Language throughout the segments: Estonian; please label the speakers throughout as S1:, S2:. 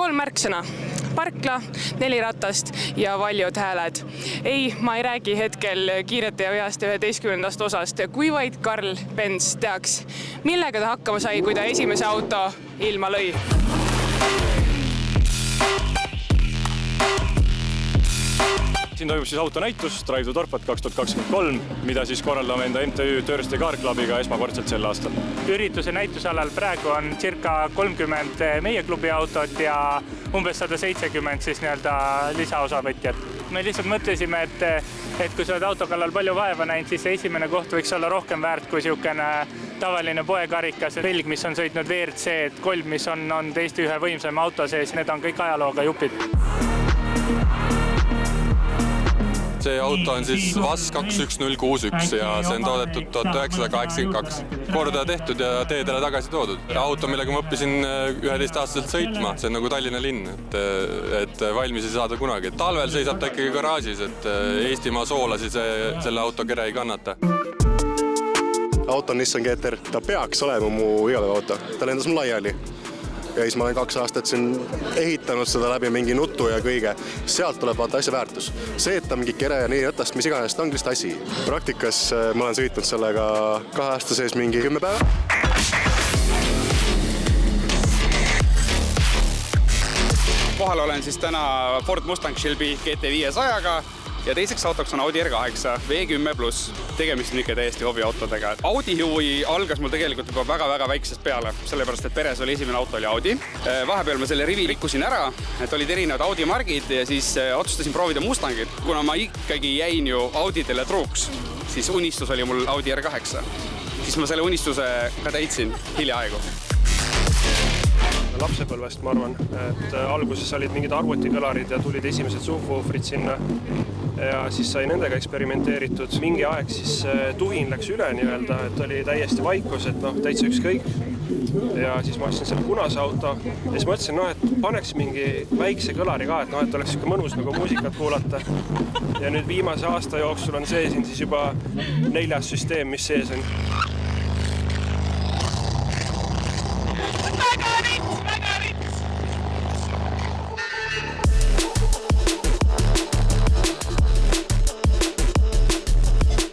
S1: 3 märksõna. Parkla, 4 ratast ja valjud hääled. Ei, ma ei räägi hetkel kiirete ja veast 11. osast, kui vaid Karl Benz teaks, millega ta hakkama sai, kui ta esimese auto ilma lõi.
S2: Siin toimub siis autonäitus Drive to Dorpat 2023, mida siis korraldame enda MTÜ Törste Car Clubiga esmakordselt sel aastal.
S3: Ürituse näitusalal praegu on circa 30 meie klubi autot ja umbes 170 siis nii-öelda lisaosavõtjat. Me lihtsalt mõtlesime, et kui sa oled auto kallal palju vaeva näinud, siis esimene koht võiks olla rohkem väärt kui niisugune tavaline poekarikas. Belg, mis on sõitnud WRC, Kolb, mis on Eesti ühe võimsama auto sees, need on kõik ajalooga jupid.
S4: See auto on siis VAS 21061 ja see on toodetud 1982. Korda tehtud ja teedele tagasi toodud. Auto, millega ma õppisin 11-aastaselt sõitma, see on nagu Tallinna linn, et valmis ei saada kunagi. Talvel seisab ta ikkagi garaažis, et Eestimaa soolasi selle auto kere ei kannata.
S5: Auto on Nissan GT-R. Ta peaks olema mu igapäevaauto. Ta lendas mu laiali. Ja siis ma olen 2 aastat siin ehitanud seda läbi mingi nutu ja kõige. Sealt tuleb vaata asja väärtus. See, et ta mingi kere ja nii jätast, mis iganes, ta on lihtsalt asi. Praktikas ma olen sõitnud sellega 2 aasta sees mingi 10 päeva.
S6: Kohal olen siis täna Ford Mustang Shelby GT500-ga ja teiseks autoks on Audi R8 V10+. Tegemist on ikka täiesti hobiautodega. Audi huvi algas mul tegelikult juba väga-väga väiksest peale, sellepärast et peres oli esimene auto oli Audi. Vahepeal ma selle rivi rikkusin ära, et olid erinevad Audi margid ja siis otsustasin proovida Mustangit. Kuna ma ikkagi jäin ju Audidele truuks, siis unistus oli mul Audi R8. Siis ma selle unistuse ka täitsin hiljaaegu.
S7: Lapsepõlvest, ma arvan, et alguses olid mingid arvutikõlarid ja tulid esimesed subwoofrid sinna ja siis sai nendega eksperimenteeritud. Mingi aeg siis tuhin läks üle nii-öelda, et oli täiesti vaikus, et täitsa ükskõik. Ja siis ma ostsin selle punase auto ja siis mõtlesin, et paneks mingi väikse kõlari ka, et oleks mõnus nagu muusikat kuulata. Ja nüüd viimase aasta jooksul on see siin siis juba 4. süsteem, mis sees on.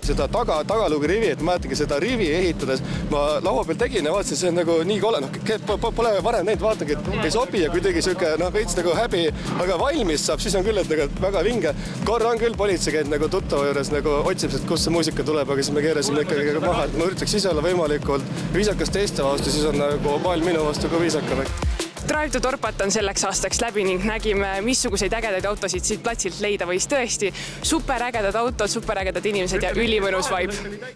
S8: Seda tagalugi rivi, et ma mäletangi seda rivi ehitades, ma laua peal tegin ja vaatasin, see on nagu nii kole, pole varem näinud, vaatangi, et ei sobi ja kuidagi siuke, veits nagu häbi, aga valmis saab, siis on küll, et nagu väga vinge. Korra on küll politsei käinud nagu tuttava juures nagu otsimised, kust see muusika tuleb, aga siis me keerasime ikkagi maha, et ma üritaks ise olla võimalikult viisakas teiste vastu, siis on nagu maailm minu vastu ka viisakam.
S1: Drive to Dorpat on selleks aastaks läbi ning nägime, missuguseid ägedaid autosid siit platsilt leida võis tõesti. Superägedad autod, superägedad inimesed ja ülimõnus vibe.